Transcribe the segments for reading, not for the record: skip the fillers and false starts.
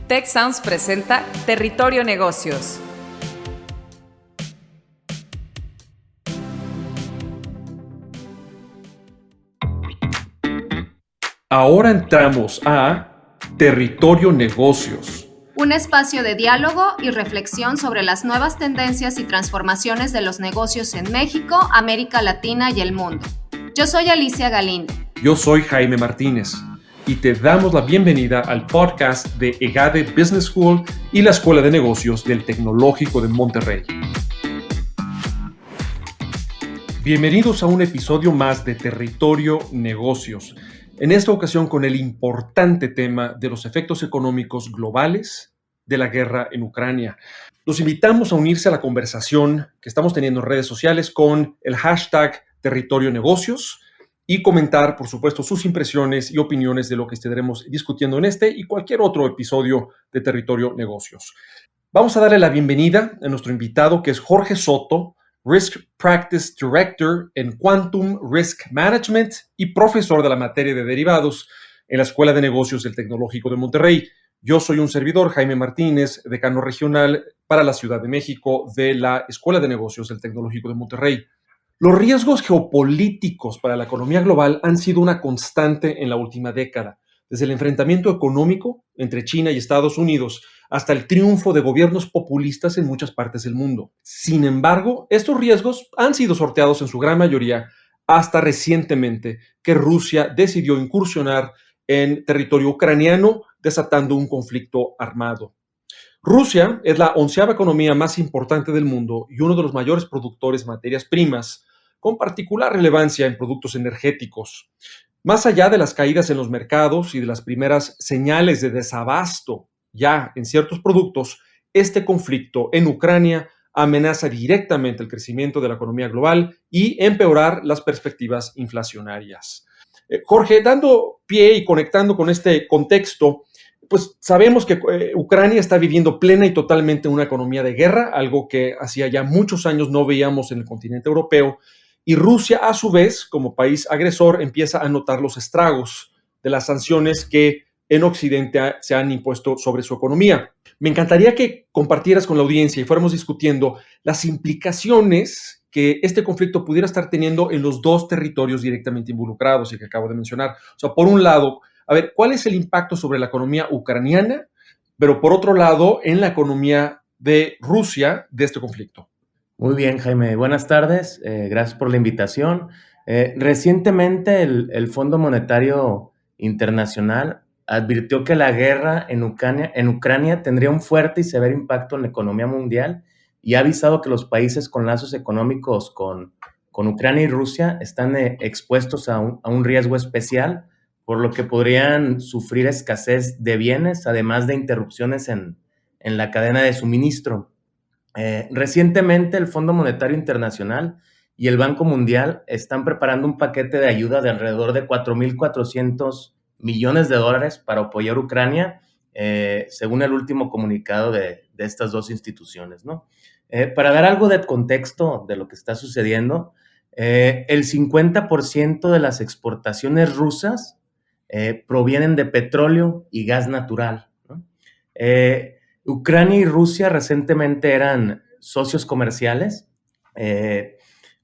Tech Sounds presenta Territorio Negocios. Ahora entramos a Territorio Negocios. Un espacio de diálogo y reflexión sobre las nuevas tendencias y transformaciones de los negocios en México, América Latina y el mundo. Yo soy Alicia Galindo. Yo soy Jaime Martínez y te damos la bienvenida al podcast de EGADE Business School y la Escuela de Negocios del Tecnológico de Monterrey. Bienvenidos a un episodio más de Territorio Negocios. En esta ocasión con el importante tema de los efectos económicos globales de la guerra en Ucrania. Los invitamos a unirse a la conversación que estamos teniendo en redes sociales con el hashtag Territorio Negocios y comentar, por supuesto, sus impresiones y opiniones de lo que estaremos discutiendo en este y cualquier otro episodio de Territorio Negocios. Vamos a darle la bienvenida a nuestro invitado, que es Jorge Soto, Risk Practice Director en Quantum Risk Management y profesor de la materia de derivados en la Escuela de Negocios del Tecnológico de Monterrey. Yo soy un servidor, Jaime Martínez, decano regional para la Ciudad de México de la Escuela de Negocios del Tecnológico de Monterrey. Los riesgos geopolíticos para la economía global han sido una constante en la última década, desde el enfrentamiento económico entre China y Estados Unidos hasta el triunfo de gobiernos populistas en muchas partes del mundo. Sin embargo, estos riesgos han sido sorteados en su gran mayoría hasta recientemente que Rusia decidió incursionar en territorio ucraniano, desatando un conflicto armado. Rusia es la 11ª economía más importante del mundo y uno de los mayores productores de materias primas, con particular relevancia en productos energéticos. Más allá de las caídas en los mercados y de las primeras señales de desabasto ya en ciertos productos, este conflicto en Ucrania amenaza directamente el crecimiento de la economía global y empeorar las perspectivas inflacionarias. Jorge, dando pie y conectando con este contexto, pues sabemos que Ucrania está viviendo plena y totalmente una economía de guerra, algo que hacía ya muchos años no veíamos en el continente europeo, y Rusia, a su vez, como país agresor, empieza a notar los estragos de las sanciones que en Occidente se han impuesto sobre su economía. Me encantaría que compartieras con la audiencia y fuéramos discutiendo las implicaciones que este conflicto pudiera estar teniendo en los dos territorios directamente involucrados y que acabo de mencionar. O sea, por un lado, a ver, ¿cuál es el impacto sobre la economía ucraniana? Pero por otro lado, en la economía de Rusia de este conflicto. Muy bien, Jaime. Buenas tardes. Gracias por la invitación. Recientemente el Fondo Monetario Internacional advirtió que la guerra en Ucrania tendría un fuerte y severo impacto en la economía mundial y ha avisado que los países con lazos económicos con Ucrania y Rusia están expuestos a un riesgo especial, por lo que podrían sufrir escasez de bienes, además de interrupciones en la cadena de suministro. Recientemente el Fondo Monetario Internacional y el Banco Mundial están preparando un paquete de ayuda de alrededor de 4.400 millones de dólares para apoyar a Ucrania, según el último comunicado de estas dos instituciones, ¿no? Para dar algo de contexto de lo que está sucediendo, el 50% de las exportaciones rusas provienen de petróleo y gas natural, ¿no? Ucrania y Rusia recientemente eran socios comerciales.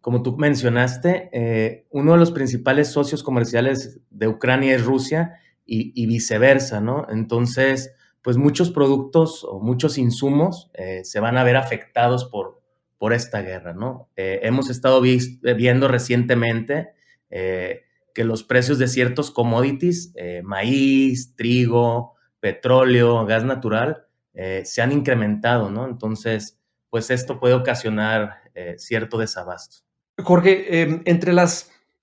Como tú mencionaste, uno de los principales socios comerciales de Ucrania es Rusia y viceversa, ¿no? Entonces, pues muchos productos o muchos insumos se van a ver afectados por esta guerra, ¿no? Hemos estado viendo recientemente que los precios de ciertos commodities, maíz, trigo, petróleo, gas natural, se han incrementado, ¿no? Entonces, pues esto puede ocasionar cierto desabasto. Jorge, entre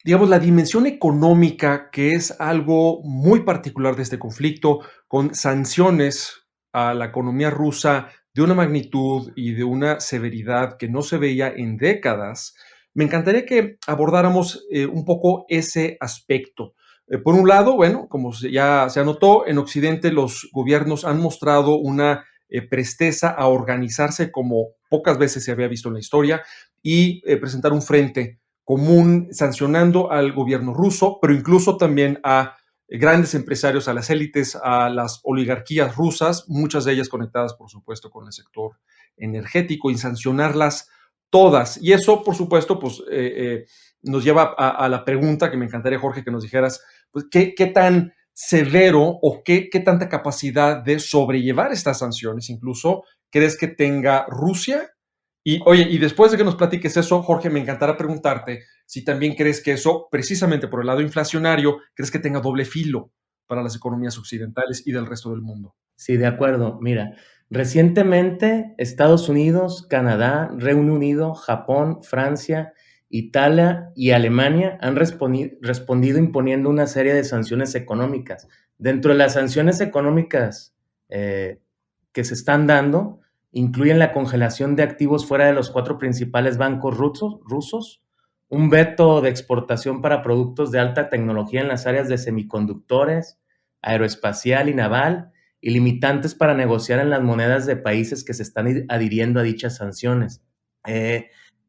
digamos, la dimensión económica, que es algo muy particular de este conflicto, con sanciones a la economía rusa de una magnitud y de una severidad que no se veía en décadas, me encantaría que abordáramos un poco ese aspecto. Por un lado, bueno, como ya se anotó, en Occidente los gobiernos han mostrado una presteza a organizarse como pocas veces se había visto en la historia y presentar un frente común sancionando al gobierno ruso, pero incluso también a grandes empresarios, a las élites, a las oligarquías rusas, muchas de ellas conectadas, por supuesto, con el sector energético, y sancionarlas todas. Y eso, por supuesto, pues nos lleva a la pregunta que me encantaría, Jorge, que nos dijeras, pues, ¿qué tan severo o qué tanta capacidad de sobrellevar estas sanciones incluso crees que tenga Rusia? Y oye, y después de que nos platiques eso, Jorge, me encantará preguntarte si también crees que eso, precisamente por el lado inflacionario, crees que tenga doble filo para las economías occidentales y del resto del mundo. Sí, de acuerdo. Mira, recientemente Estados Unidos, Canadá, Reino Unido, Japón, Francia, Italia y Alemania han respondido imponiendo una serie de sanciones económicas. Dentro de las sanciones económicas que se están dando, incluyen la congelación de activos fuera de los 4 principales bancos rusos, un veto de exportación para productos de alta tecnología en las áreas de semiconductores, aeroespacial y naval, y limitantes para negociar en las monedas de países que se están adhiriendo a dichas sanciones.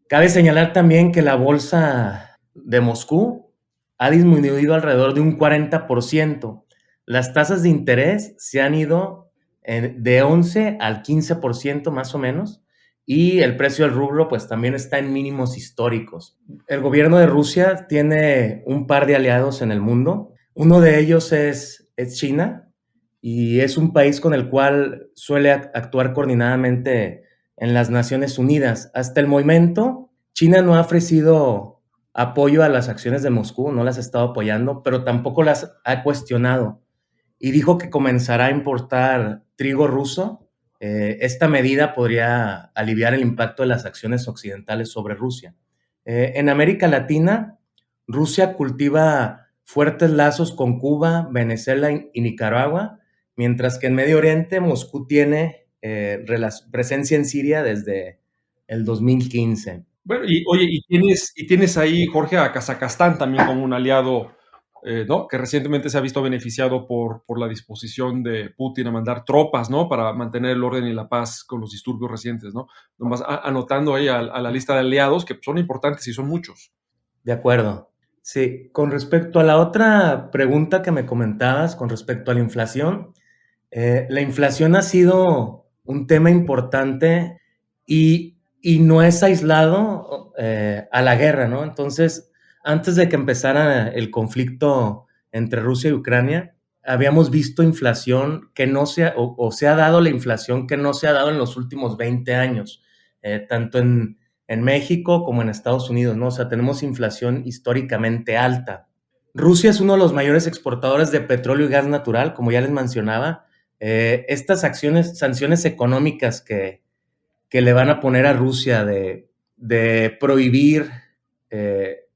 Cabe señalar también que la bolsa de Moscú ha disminuido alrededor de un 40%. Las tasas de interés se han ido de 11 al 15% más o menos, y el precio del rublo pues también está en mínimos históricos. El gobierno de Rusia tiene un par de aliados en el mundo. Uno de ellos es China, y es un país con el cual suele actuar coordinadamente en las Naciones Unidas. Hasta el momento, China no ha ofrecido apoyo a las acciones de Moscú, no las ha estado apoyando, pero tampoco las ha cuestionado. Y dijo que comenzará a importar trigo ruso. Esta medida podría aliviar el impacto de las acciones occidentales sobre Rusia. En América Latina, Rusia cultiva fuertes lazos con Cuba, Venezuela y Nicaragua, mientras que en Medio Oriente Moscú tiene presencia en Siria desde el 2015. Bueno, y oye, tienes ahí, Jorge, a Kazajstán también como un aliado, ¿no? Que recientemente se ha visto beneficiado por la disposición de Putin a mandar tropas, ¿no? Para mantener el orden y la paz con los disturbios recientes, ¿no? Nomás anotando ahí a la lista de aliados, que son importantes y son muchos. De acuerdo. Sí, con respecto a la otra pregunta que me comentabas, con respecto a la inflación ha sido un tema importante y no es aislado a la guerra, ¿no? Entonces, antes de que empezara el conflicto entre Rusia y Ucrania, habíamos visto inflación que no se ha dado la inflación que no se ha dado en los últimos 20 años, tanto en México como en Estados Unidos, ¿no? O sea, tenemos inflación históricamente alta. Rusia es uno de los mayores exportadores de petróleo y gas natural, como ya les mencionaba. Estas sanciones económicas que le van a poner a Rusia de prohibir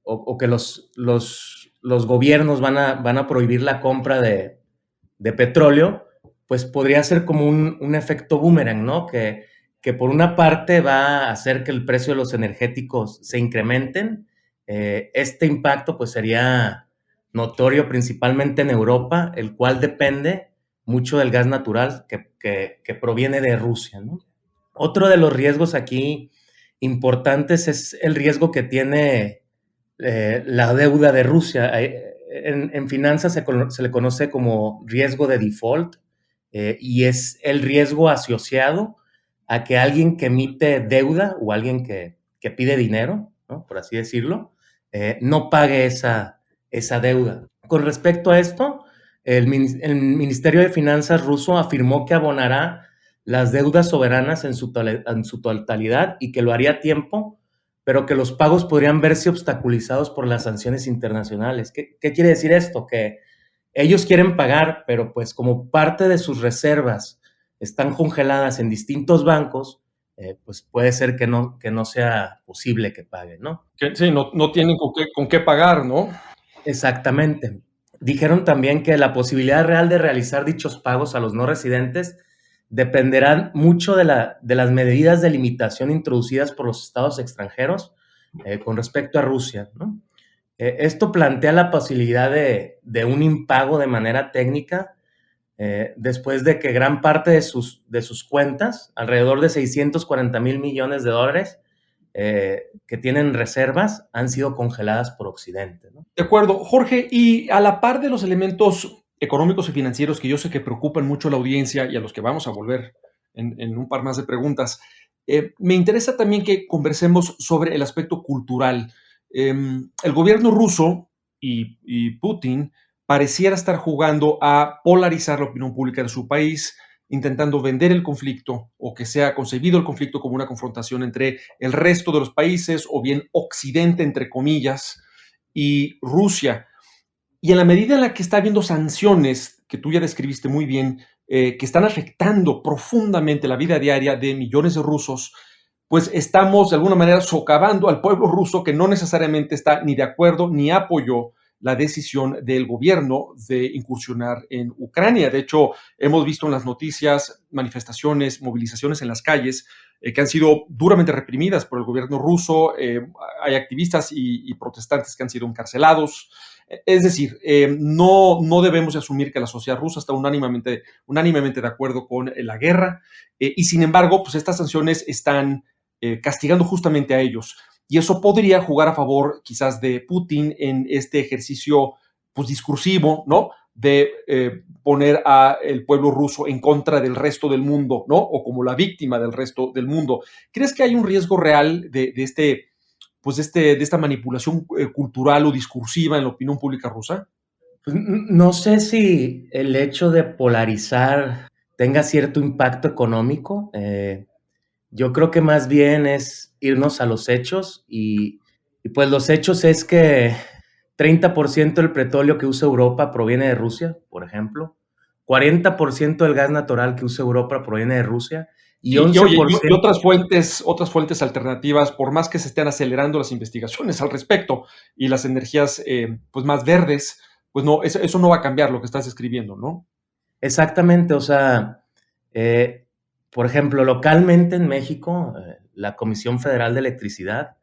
o que los gobiernos van a prohibir la compra de petróleo, pues podría ser como un efecto boomerang, ¿no? Que por una parte va a hacer que el precio de los energéticos se incrementen. Este impacto pues sería notorio principalmente en Europa, el cual depende mucho del gas natural que proviene de Rusia, ¿no? Otro de los riesgos aquí importantes es el riesgo que tiene la deuda de Rusia. En finanzas se le conoce como riesgo de default y es el riesgo asociado a que alguien que emite deuda o alguien que pide dinero, ¿no? Por así decirlo, no pague esa deuda. Con respecto a esto, el Ministerio de Finanzas ruso afirmó que abonará las deudas soberanas en su totalidad y que lo haría a tiempo, pero que los pagos podrían verse obstaculizados por las sanciones internacionales. ¿Qué quiere decir esto? Que ellos quieren pagar, pero pues como parte de sus reservas están congeladas en distintos bancos, pues puede ser que no sea posible que paguen, ¿no? Sí, no tienen con qué pagar, ¿no? Exactamente. Dijeron también que la posibilidad real de realizar dichos pagos a los no residentes dependerán mucho de las medidas de limitación introducidas por los estados extranjeros con respecto a Rusia, ¿no? Esto plantea la posibilidad de un impago de manera técnica después de que gran parte de sus cuentas, alrededor de 640 mil millones de dólares, que tienen reservas han sido congeladas por Occidente, ¿no? De acuerdo, Jorge, y a la par de los elementos económicos y financieros que yo sé que preocupan mucho a la audiencia y a los que vamos a volver en un par más de preguntas, me interesa también que conversemos sobre el aspecto cultural. El gobierno ruso y Putin pareciera estar jugando a polarizar la opinión pública de su país, intentando vender el conflicto o que sea concebido el conflicto como una confrontación entre el resto de los países o bien Occidente, entre comillas, y Rusia. Y en la medida en la que está habiendo sanciones, que tú ya describiste muy bien, que están afectando profundamente la vida diaria de millones de rusos, pues estamos de alguna manera socavando al pueblo ruso que no necesariamente está ni de acuerdo ni apoyó la decisión del gobierno de incursionar en Ucrania. De hecho, hemos visto en las noticias manifestaciones, movilizaciones en las calles que han sido duramente reprimidas por el gobierno ruso. Hay activistas y protestantes que han sido encarcelados. Es decir, no debemos asumir que la sociedad rusa está unánimemente de acuerdo con la guerra y sin embargo, pues estas sanciones están castigando justamente a ellos. Y eso podría jugar a favor quizás de Putin en este ejercicio pues, discursivo, ¿no? De poner al pueblo ruso en contra del resto del mundo, ¿no? O como la víctima del resto del mundo. ¿Crees que hay un riesgo real de esta manipulación cultural o discursiva en la opinión pública rusa? Pues, no sé si el hecho de polarizar tenga cierto impacto económico. Yo creo que más bien es irnos a los hechos y pues los hechos es que 30% del petróleo que usa Europa proviene de Rusia, por ejemplo. 40% del gas natural que usa Europa proviene de Rusia y Y 11%. otras fuentes alternativas, por más que se estén acelerando las investigaciones al respecto y las energías pues más verdes, pues no, eso no va a cambiar lo que estás escribiendo, ¿no? Exactamente, o sea, por ejemplo, localmente en México, la Comisión Federal de Electricidad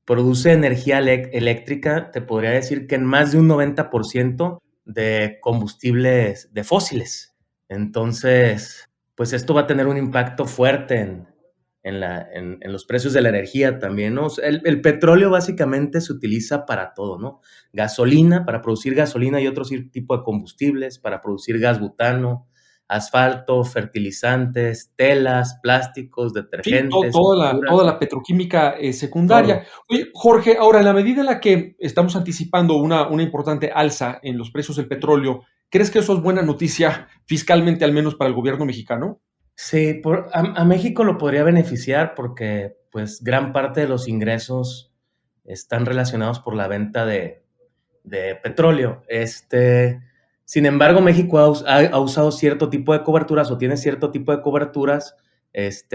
produce energía eléctrica, te podría decir que en más de un 90% de combustibles de fósiles. Entonces, pues esto va a tener un impacto fuerte en los precios de la energía también, ¿no? O sea, el petróleo básicamente se utiliza para todo, ¿no? Gasolina, para producir gasolina y otro tipo de combustibles, para producir gas butano, asfalto, fertilizantes, telas, plásticos, Sí, detergentes, toda pinturas, la petroquímica secundaria. todo. Oye, Jorge, ahora, en la medida en la que estamos anticipando una importante alza en los precios del petróleo, ¿crees que eso es buena noticia fiscalmente, al menos para el gobierno mexicano? Sí, a México lo podría beneficiar porque pues gran parte de los ingresos están relacionados por la venta de petróleo. Sin embargo, México ha usado cierto tipo de coberturas o tiene cierto tipo de coberturas,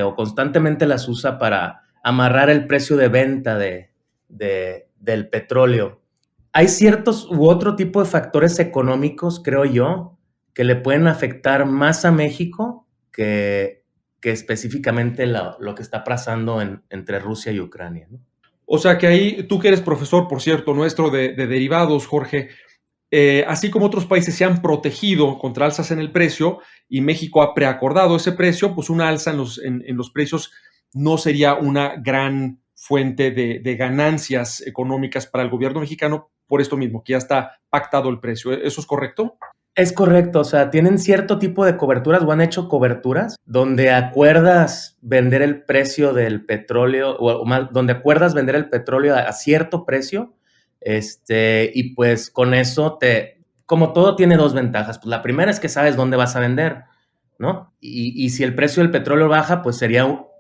o constantemente las usa para amarrar el precio de venta del petróleo. Hay ciertos u otro tipo de factores económicos, creo yo, que le pueden afectar más a México que específicamente lo que está pasando entre Rusia y Ucrania, ¿no? O sea que ahí, tú que eres profesor, por cierto, nuestro de derivados, Jorge, así como otros países se han protegido contra alzas en el precio y México ha preacordado ese precio, pues una alza en los precios no sería una gran fuente de ganancias económicas para el gobierno mexicano por esto mismo, que ya está pactado el precio. ¿Eso es correcto? Es correcto, o sea, tienen cierto tipo de coberturas o han hecho coberturas donde acuerdas vender el precio del petróleo o más, donde acuerdas vender el petróleo a cierto precio, y pues con eso como todo tiene dos ventajas, pues la primera es que sabes dónde vas a vender, ¿no? Y si el precio del petróleo baja, pues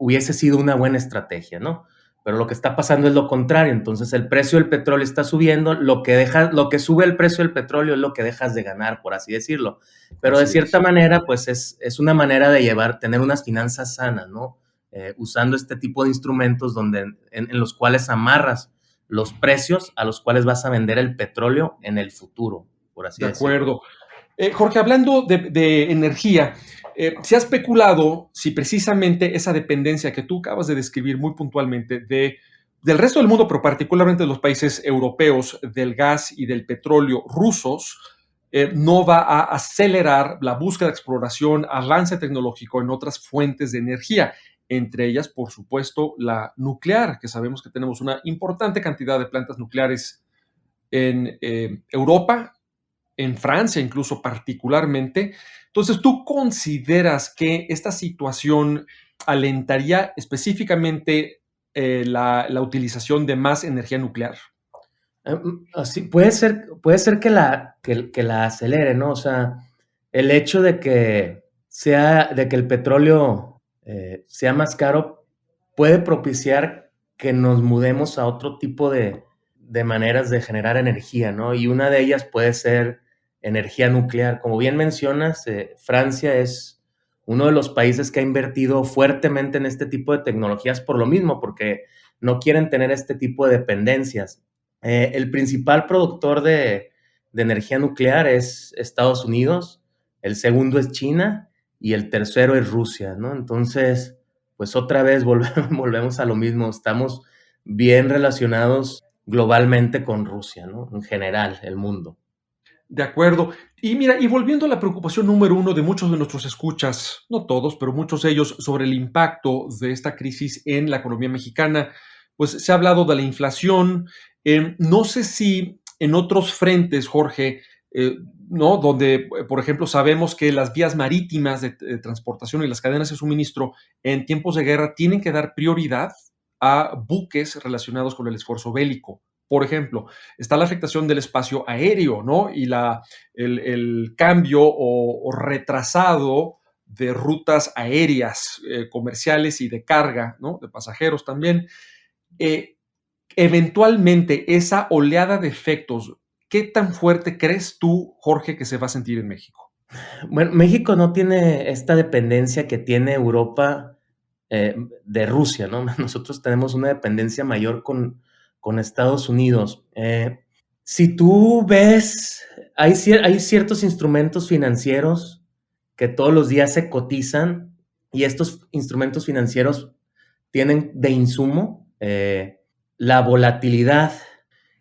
hubiese sido una buena estrategia, ¿no? Pero lo que está pasando es lo contrario, entonces el precio del petróleo está subiendo, lo que sube el precio del petróleo es lo que dejas de ganar, por así decirlo. Pero Así de cierta es. manera, pues es una manera de tener unas finanzas sanas, ¿no? Usando este tipo de instrumentos en los cuales amarras los precios a los cuales vas a vender el petróleo en el futuro, por así De decirlo. acuerdo. Jorge, hablando de energía, se ha especulado si precisamente esa dependencia que tú acabas de describir muy puntualmente del resto del mundo, pero particularmente de los países europeos, del gas y del petróleo rusos, no va a acelerar la búsqueda, exploración, avance tecnológico en otras fuentes de energía. entre ellas, por supuesto, la nuclear, que sabemos que tenemos una importante cantidad de plantas nucleares en Europa, en Francia incluso particularmente. Entonces, ¿tú consideras que esta situación alentaría específicamente la utilización de más energía nuclear? Así, puede ser que la acelere, ¿no? O sea, el hecho de que el petróleo sea más caro puede propiciar que nos mudemos a otro tipo de maneras de generar energía, ¿no? Y una de ellas puede ser energía nuclear. Como bien mencionas, Francia es uno de los países que ha invertido fuertemente en este tipo de tecnologías por lo mismo, porque no quieren tener este tipo de dependencias. El principal productor de energía nuclear es Estados Unidos, el segundo es China y el tercero es Rusia, ¿no? Entonces, pues otra vez volvemos a lo mismo, estamos bien relacionados globalmente con Rusia, ¿no? En general, el mundo. De acuerdo. Y mira, y volviendo a la preocupación número uno de muchos de nuestros escuchas, no todos, pero muchos de ellos, sobre el impacto de esta crisis en la economía mexicana, pues se ha hablado de la inflación. No sé si en otros frentes, Jorge, ¿no? Donde, por ejemplo, sabemos que las vías marítimas de transportación y las cadenas de suministro en tiempos de guerra tienen que dar prioridad a buques relacionados con el esfuerzo bélico. Por ejemplo, está la afectación del espacio aéreo, ¿no? Y el cambio o retrasado de rutas aéreas comerciales y de carga, ¿no? De pasajeros también. Eh, Eventualmente, esa oleada de efectos, ¿qué tan fuerte crees tú, Jorge, que se va a sentir en México? Bueno, México no tiene esta dependencia que tiene Europa de Rusia, ¿no? Nosotros tenemos una dependencia mayor con Estados Unidos. Si tú ves, hay ciertos instrumentos financieros que todos los días se cotizan y estos instrumentos financieros tienen de insumo la volatilidad.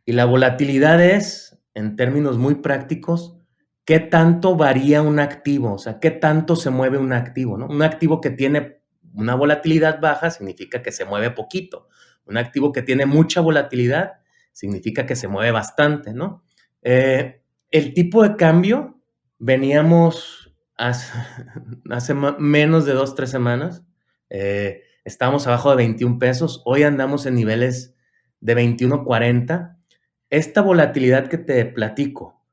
Y la volatilidad es, en términos muy prácticos, qué tanto varía un activo, o sea, qué tanto se mueve un activo, ¿no? Un activo que tiene una volatilidad baja significa que se mueve poquito. Un activo que tiene mucha volatilidad significa que se mueve bastante, ¿no? El tipo de cambio, veníamos hace menos de 2, 3 semanas, estábamos abajo de 21 pesos, hoy andamos en niveles de 21.40. Esta volatilidad que te platico,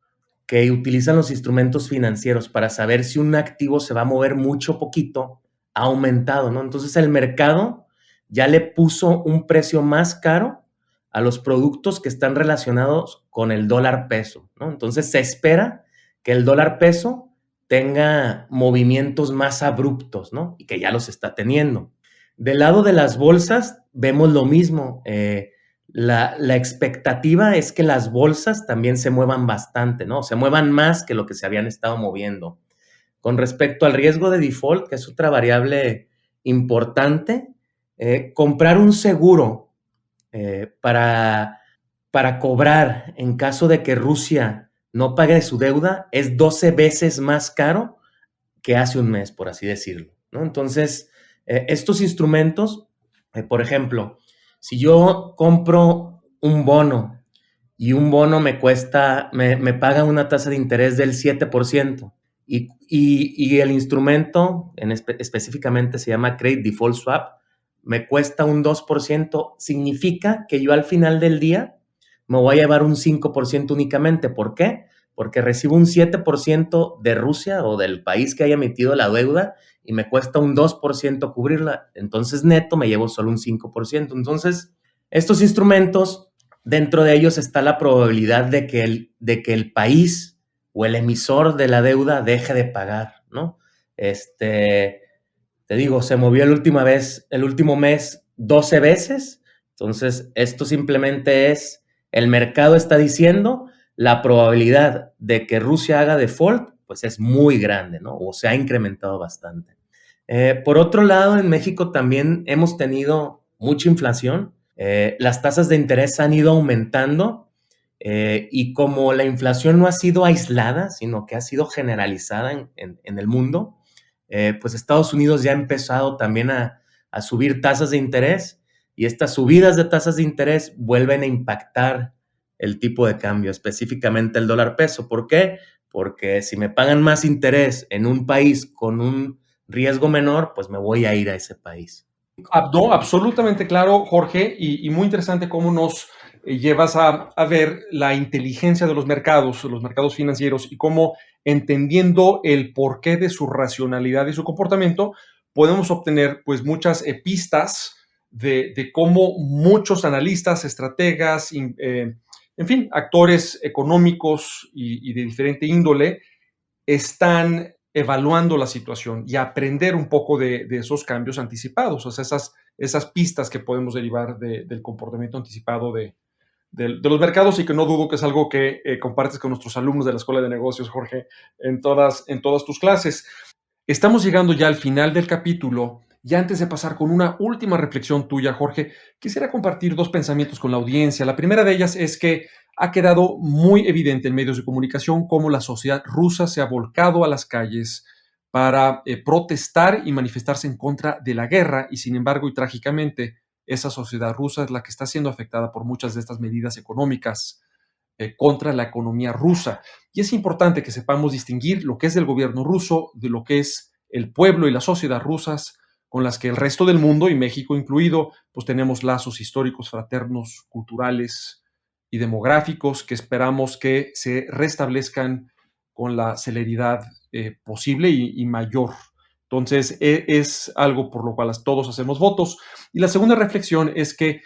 que utilizan los instrumentos financieros para saber si un activo se va a mover mucho o poquito, ha aumentado, ¿no? Entonces el mercado ya le puso un precio más caro a los productos que están relacionados con el dólar peso, ¿no? Entonces se espera que el dólar peso tenga movimientos más abruptos, ¿no? Y que ya los está teniendo. Del lado de las bolsas vemos lo mismo. La expectativa es que las bolsas también se muevan bastante, ¿no? Se muevan más que lo que se habían estado moviendo. Con respecto al riesgo de default, que es otra variable importante, comprar un seguro para cobrar en caso de que Rusia no pague su deuda es 12 veces más caro que hace un mes, por así decirlo, ¿no? Entonces, estos instrumentos, por ejemplo, si yo compro un bono y un bono me paga una tasa de interés del 7% y el instrumento específicamente se llama Credit Default Swap, me cuesta un 2%, significa que yo al final del día me voy a llevar un 5% únicamente. ¿Por qué? Porque recibo un 7% de Rusia o del país que haya emitido la deuda y me cuesta un 2% cubrirla. Entonces, neto me llevo solo un 5%. Entonces, estos instrumentos, dentro de ellos está la probabilidad de que el país o el emisor de la deuda deje de pagar, ¿no? Te digo, se movió el último mes 12 veces. Entonces, esto simplemente es, el mercado está diciendo, la probabilidad de que Rusia haga default, pues es muy grande, ¿no? O se ha incrementado bastante. Por otro lado, en México también hemos tenido mucha inflación. Las tasas de interés han ido aumentando y como la inflación no ha sido aislada, sino que ha sido generalizada en el mundo, pues Estados Unidos ya ha empezado también a a subir tasas de interés, y estas subidas de tasas de interés vuelven a impactar el tipo de cambio, específicamente el dólar peso. ¿Por qué? Porque si me pagan más interés en un país con un riesgo menor, pues me voy a ir a ese país. No, absolutamente claro, Jorge, y muy interesante cómo nos llevas a ver la inteligencia de los mercados financieros, y cómo, entendiendo el porqué de su racionalidad y su comportamiento, podemos obtener pues muchas pistas de cómo muchos analistas, estrategas, en fin, actores económicos y de diferente índole están evaluando la situación, y aprender un poco de esos cambios anticipados, o sea, esas pistas que podemos derivar del comportamiento anticipado de los mercados, y que no dudo que es algo que compartes con nuestros alumnos de la Escuela de Negocios, Jorge, en todas tus clases. Estamos llegando ya al final del capítulo, y antes de pasar con una última reflexión tuya, Jorge, quisiera compartir 2 pensamientos con la audiencia. La primera de ellas es que ha quedado muy evidente en medios de comunicación cómo la sociedad rusa se ha volcado a las calles para protestar y manifestarse en contra de la guerra, y sin embargo, y trágicamente, esa sociedad rusa es la que está siendo afectada por muchas de estas medidas económicas contra la economía rusa. Y es importante que sepamos distinguir lo que es del gobierno ruso de lo que es el pueblo y la sociedad rusas, con las que el resto del mundo, y México incluido, pues tenemos lazos históricos, fraternos, culturales y demográficos que esperamos que se restablezcan con la celeridad posible y mayor. Entonces, es algo por lo cual todos hacemos votos. Y la segunda reflexión es que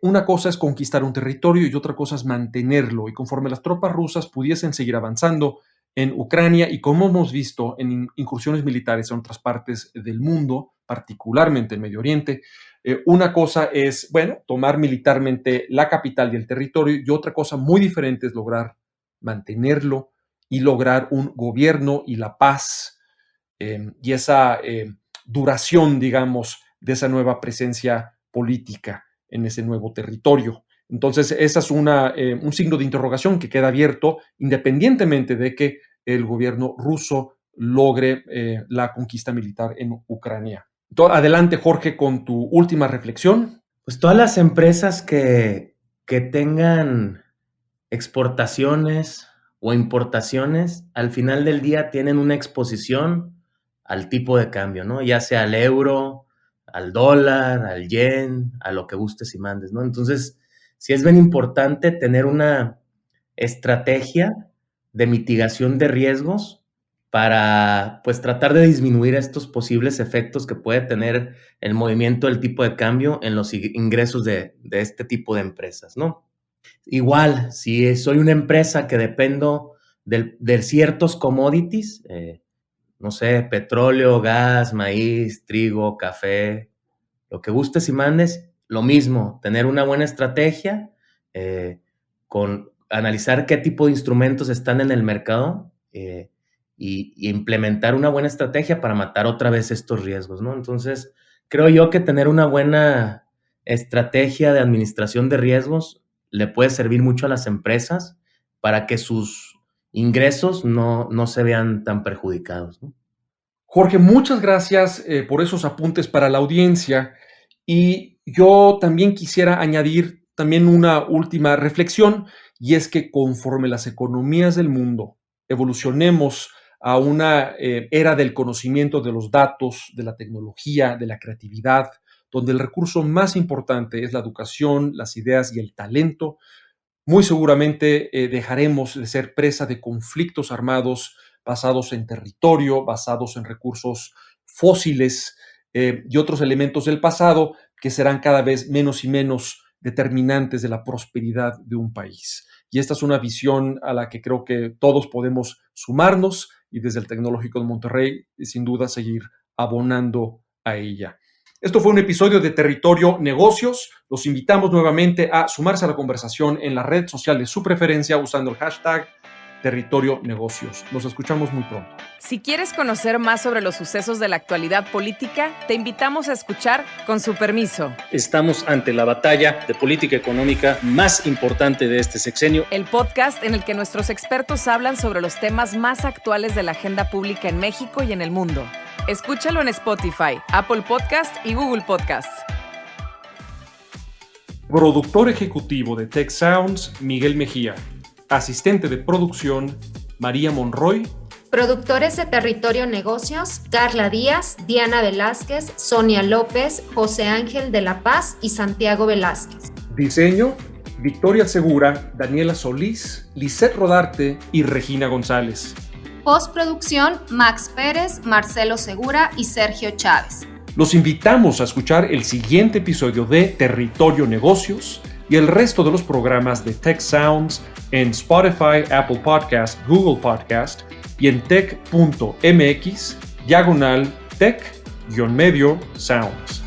una cosa es conquistar un territorio y otra cosa es mantenerlo. Y conforme las tropas rusas pudiesen seguir avanzando en Ucrania, y como hemos visto en incursiones militares en otras partes del mundo, particularmente en Medio Oriente, una cosa es, bueno, tomar militarmente la capital y el territorio, y otra cosa muy diferente es lograr mantenerlo y lograr un gobierno y la paz y esa duración, digamos, de esa nueva presencia política en ese nuevo territorio. Entonces, esa es un signo de interrogación que queda abierto, independientemente de que el gobierno ruso logre la conquista militar en Ucrania. Entonces, adelante, Jorge, con tu última reflexión. Pues todas las empresas que tengan exportaciones o importaciones, al final del día tienen una exposición al tipo de cambio, ¿no? Ya sea al euro, al dólar, al yen, a lo que gustes y mandes, ¿no? Entonces, sí es bien importante tener una estrategia de mitigación de riesgos para, pues, tratar de disminuir estos posibles efectos que puede tener el movimiento del tipo de cambio en los ingresos de este tipo de empresas, ¿no? Igual, si soy una empresa que dependo de ciertos commodities, no sé, petróleo, gas, maíz, trigo, café, lo que gustes y mandes, lo mismo, tener una buena estrategia, con analizar qué tipo de instrumentos están en el mercado y implementar una buena estrategia para matar otra vez estos riesgos, ¿no? Entonces, creo yo que tener una buena estrategia de administración de riesgos le puede servir mucho a las empresas para que sus ingresos no se vean tan perjudicados, ¿no? Jorge, muchas gracias por esos apuntes para la audiencia, y yo también quisiera añadir también una última reflexión, y es que conforme las economías del mundo evolucionemos a una era del conocimiento de los datos, de la tecnología, de la creatividad, donde el recurso más importante es la educación, las ideas y el talento, muy seguramente dejaremos de ser presa de conflictos armados basados en territorio, basados en recursos fósiles y otros elementos del pasado que serán cada vez menos y menos determinantes de la prosperidad de un país. Y esta es una visión a la que creo que todos podemos sumarnos, y desde el Tecnológico de Monterrey, sin duda, seguir abonando a ella. Esto fue un episodio de Territorio Negocios. Los invitamos nuevamente a sumarse a la conversación en la red social de su preferencia usando el hashtag Territorio Negocios. Nos escuchamos muy pronto. Si quieres conocer más sobre los sucesos de la actualidad política, te invitamos a escuchar Con su permiso. Estamos ante la batalla de política económica más importante de este sexenio. El podcast en el que nuestros expertos hablan sobre los temas más actuales de la agenda pública en México y en el mundo. Escúchalo en Spotify, Apple Podcast y Google Podcast. Productor ejecutivo de Tech Sounds, Miguel Mejía. Asistente de producción, María Monroy. Productores de Territorio Negocios, Carla Díaz, Diana Velázquez, Sonia López, José Ángel de la Paz y Santiago Velázquez. Diseño, Victoria Segura, Daniela Solís, Lisette Rodarte y Regina González. Postproducción, Max Pérez, Marcelo Segura y Sergio Chávez. Los invitamos a escuchar el siguiente episodio de Territorio Negocios y el resto de los programas de Tech Sounds en Spotify, Apple Podcast, Google Podcast y en tech.mx/tech-sounds.